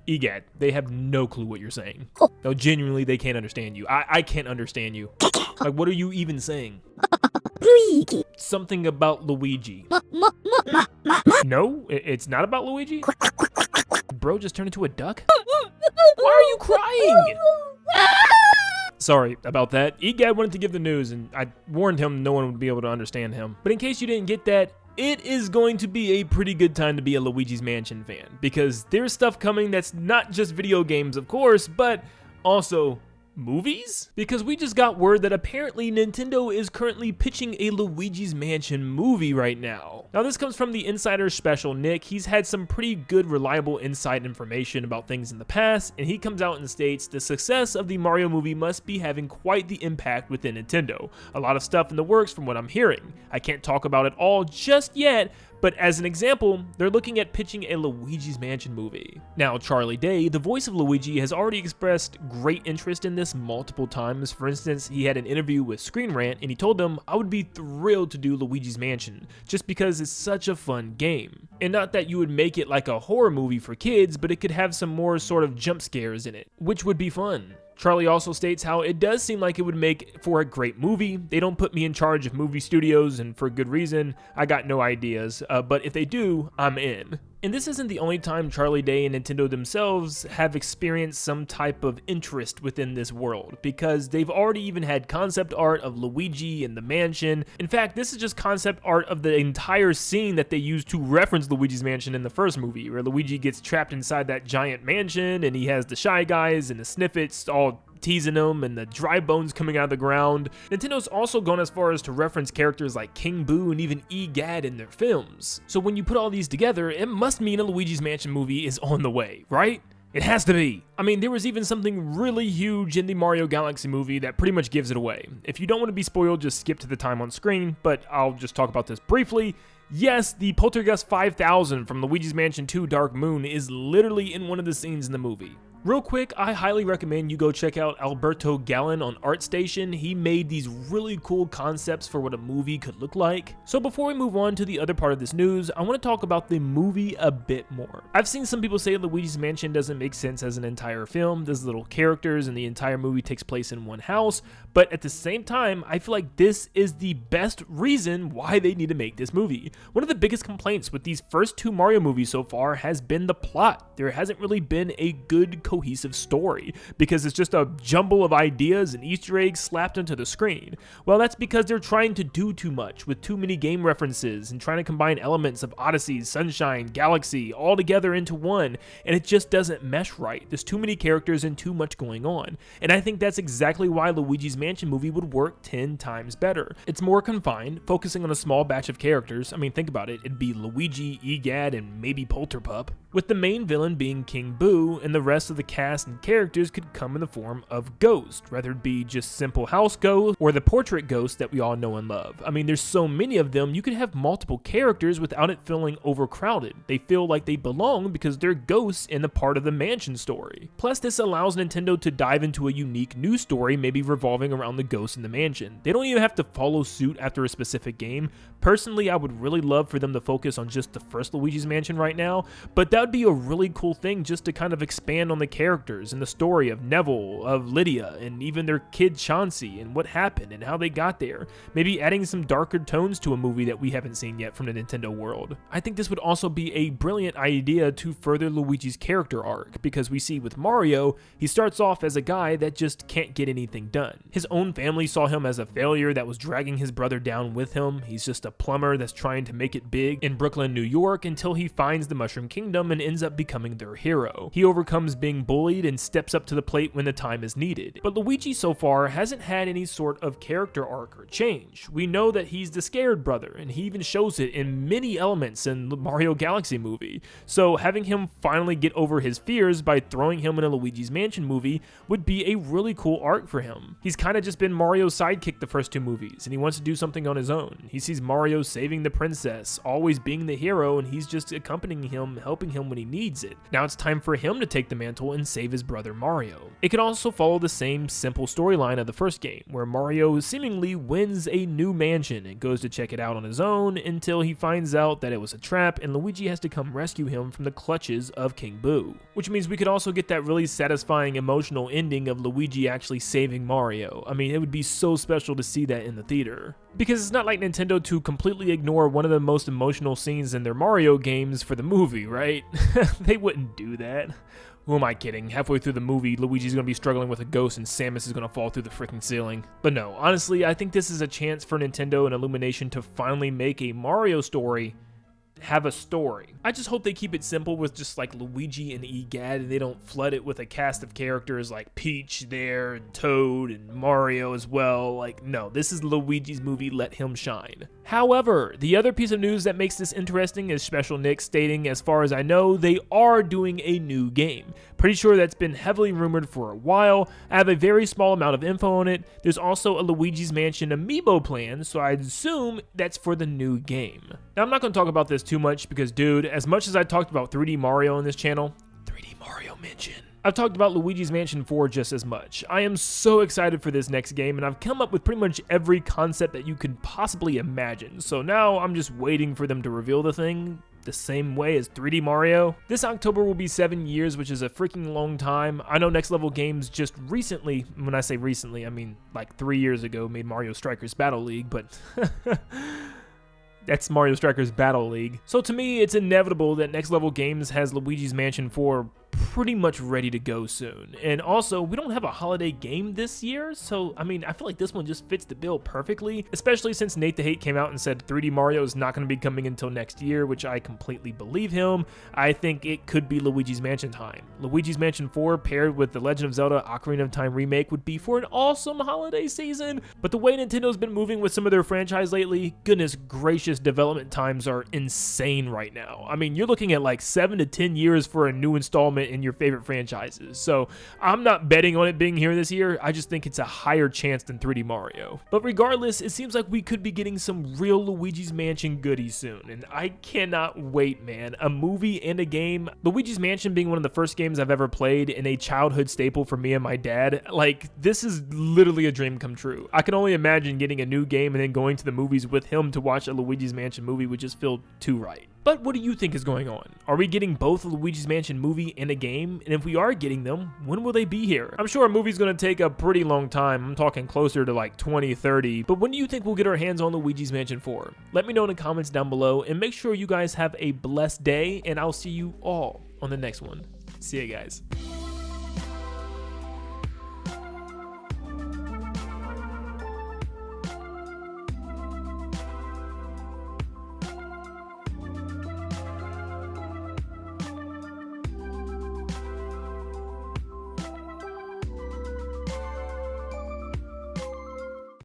Egad, they have no clue what you're saying. No, genuinely, they can't understand you. I can't understand you. Like, what are you even saying? Luigi. Something about Luigi. No, it's not about Luigi? Bro just turned into a duck? Why are you crying? Sorry about that. Egad wanted to give the news, and I warned him no one would be able to understand him. But in case you didn't get that, it is going to be a pretty good time to be a Luigi's Mansion fan, because there's stuff coming that's not just video games, of course, but also movies? Because we just got word that apparently Nintendo is currently pitching a Luigi's Mansion movie right now. Now this comes from the Insider Special Nick. He's had some pretty good reliable inside information about things in the past, and he comes out and states the success of the Mario movie must be having quite the impact within Nintendo. A lot of stuff in the works from what I'm hearing. I can't talk about it all just yet, but as an example, they're looking at pitching a Luigi's Mansion movie. Now, Charlie Day, the voice of Luigi, has already expressed great interest in this multiple times. For instance, he had an interview with Screen Rant, and he told them, "I would be thrilled to do Luigi's Mansion, just because it's such a fun game. And not that you would make it like a horror movie for kids, but it could have some more sort of jump scares in it, which would be fun." Charlie also states how it does seem like it would make for a great movie. They don't put me in charge of movie studios, and for good reason. I got no ideas, but if they do, I'm in. And this isn't the only time Charlie Day and Nintendo themselves have experienced some type of interest within this world, because they've already even had concept art of Luigi and the mansion. In fact, this is just concept art of the entire scene that they used to reference Luigi's Mansion in the first movie, where Luigi gets trapped inside that giant mansion, and he has the Shy Guys and the Sniffets all teasing him, and the dry bones coming out of the ground. Nintendo's also gone as far as to reference characters like King Boo and even Egad in their films. So when you put all these together, it must mean a Luigi's Mansion movie is on the way, right? It has to be. I mean, there was even something really huge in the Mario Galaxy movie that pretty much gives it away. If you don't want to be spoiled, just skip to the time on screen, but I'll just talk about this briefly. Yes, the Poltergust 5000 from Luigi's Mansion 2 Dark Moon is literally in one of the scenes in the movie. Real quick, I highly recommend you go check out Alberto Gallon on ArtStation. He made these really cool concepts for what a movie could look like. So before we move on to the other part of this news, I want to talk about the movie a bit more. I've seen some people say Luigi's Mansion doesn't make sense as an entire film. There's little characters and the entire movie takes place in one house, but at the same time, I feel like this is the best reason why they need to make this movie. One of the biggest complaints with these first two Mario movies so far has been the plot. There hasn't really been a good cohesive story, because it's just a jumble of ideas and Easter eggs slapped onto the screen. Well, that's because they're trying to do too much with too many game references and trying to combine elements of Odyssey, Sunshine, Galaxy all together into one, and it just doesn't mesh right. There's too many characters and too much going on, and I think that's exactly why Luigi's Mansion movie would work 10 times better. It's more confined, focusing on a small batch of characters. I mean, think about it. It'd be Luigi, Egad, and maybe Polterpup, with the main villain being King Boo, and the rest of the cast and characters could come in the form of ghosts, whether it be just simple house ghosts or the portrait ghosts that we all know and love. I mean, there's so many of them, you could have multiple characters without it feeling overcrowded. They feel like they belong because they're ghosts in the part of the mansion story. Plus, this allows Nintendo to dive into a unique new story, maybe revolving around the ghosts in the mansion. They don't even have to follow suit after a specific game. Personally, I would really love for them to focus on just the first Luigi's Mansion right now, but that would be a really cool thing just to kind of expand on the characters and the story of Neville, of Lydia, and even their kid Chauncey, and what happened and how they got there. Maybe adding some darker tones to a movie that we haven't seen yet from the Nintendo world. I think this would also be a brilliant idea to further Luigi's character arc, because we see with Mario, he starts off as a guy that just can't get anything done. His own family saw him as a failure that was dragging his brother down with him. He's just a plumber that's trying to make it big in Brooklyn, New York, until he finds the Mushroom Kingdom and ends up becoming their hero. He overcomes being bullied and steps up to the plate when the time is needed. But Luigi so far hasn't had any sort of character arc or change. We know that he's the scared brother, and he even shows it in many elements in the Mario Galaxy movie. So having him finally get over his fears by throwing him in a Luigi's Mansion movie would be a really cool arc for him. He's kind of just been Mario's sidekick the first two movies, and he wants to do something on his own. He sees Mario saving the princess, always being the hero, and he's just accompanying him, helping him when he needs it. Now it's time for him to take the mantle travel and save his brother Mario. It can also follow the same simple storyline of the first game, where Mario seemingly wins a new mansion and goes to check it out on his own until he finds out that it was a trap and Luigi has to come rescue him from the clutches of King Boo. Which means we could also get that really satisfying emotional ending of Luigi actually saving Mario. I mean, it would be so special to see that in the theater. Because it's not like Nintendo to completely ignore one of the most emotional scenes in their Mario games for the movie, right? They wouldn't do that. Who am I kidding? Halfway through the movie, Luigi's gonna be struggling with a ghost and Samus is gonna fall through the freaking ceiling. But no, honestly, I think this is a chance for Nintendo and Illumination to finally make a Mario story have a story. I just hope they keep it simple with just like Luigi and Egad and they don't flood it with a cast of characters like Peach there and Toad and Mario as well. Like, no, this is Luigi's movie, let him shine. However, the other piece of news that makes this interesting is Special Nick stating, as far as I know, they are doing a new game. Pretty sure that's been heavily rumored for a while. I have a very small amount of info on it. There's also a Luigi's Mansion amiibo plan, so I'd assume that's for the new game. Now, I'm not going to talk about this too much because, dude, as much as I talked about 3D Mario on this channel, 3D Mario mention, I've talked about Luigi's Mansion 4 just as much. I am so excited for this next game, and I've come up with pretty much every concept that you could possibly imagine. So now I'm just waiting for them to reveal the thing the same way as 3D Mario. This October will be 7 years, which is a freaking long time. I know Next Level Games just recently, when I say recently, I mean like 3 years ago, made Mario Strikers Battle League, but that's Mario Strikers Battle League. So to me, it's inevitable that Next Level Games has Luigi's Mansion 4 pretty much ready to go soon. And also, we don't have a holiday game this year, so I mean, I feel like this one just fits the bill perfectly, especially since Nate the Hate came out and said 3D Mario is not going to be coming until next year, which I completely believe him. I think it could be Luigi's Mansion time. Luigi's Mansion 4 paired with the Legend of Zelda Ocarina of Time remake would be for an awesome holiday season, but the way Nintendo's been moving with some of their franchise lately, goodness gracious, development times are insane right now. I mean, you're looking at like 7 to 10 years for a new installment in your favorite franchises. So I'm not betting on it being here this year. I just think it's a higher chance than 3D Mario. But regardless, it seems like we could be getting some real Luigi's Mansion goodies soon, and I cannot wait, man. A movie and a game. Luigi's Mansion being one of the first games I've ever played and a childhood staple for me and my dad. Like, this is literally a dream come true. I can only imagine getting a new game and then going to the movies with him to watch a Luigi's Mansion movie would just feel too right. But what do you think is going on? Are we getting both a Luigi's Mansion movie and a game? And if we are getting them, when will they be here? I'm sure a movie's gonna take a pretty long time. I'm talking closer to like 2030. But when do you think we'll get our hands on Luigi's Mansion 4? Let me know in the comments down below, and make sure you guys have a blessed day, and I'll see you all on the next one. See ya, guys.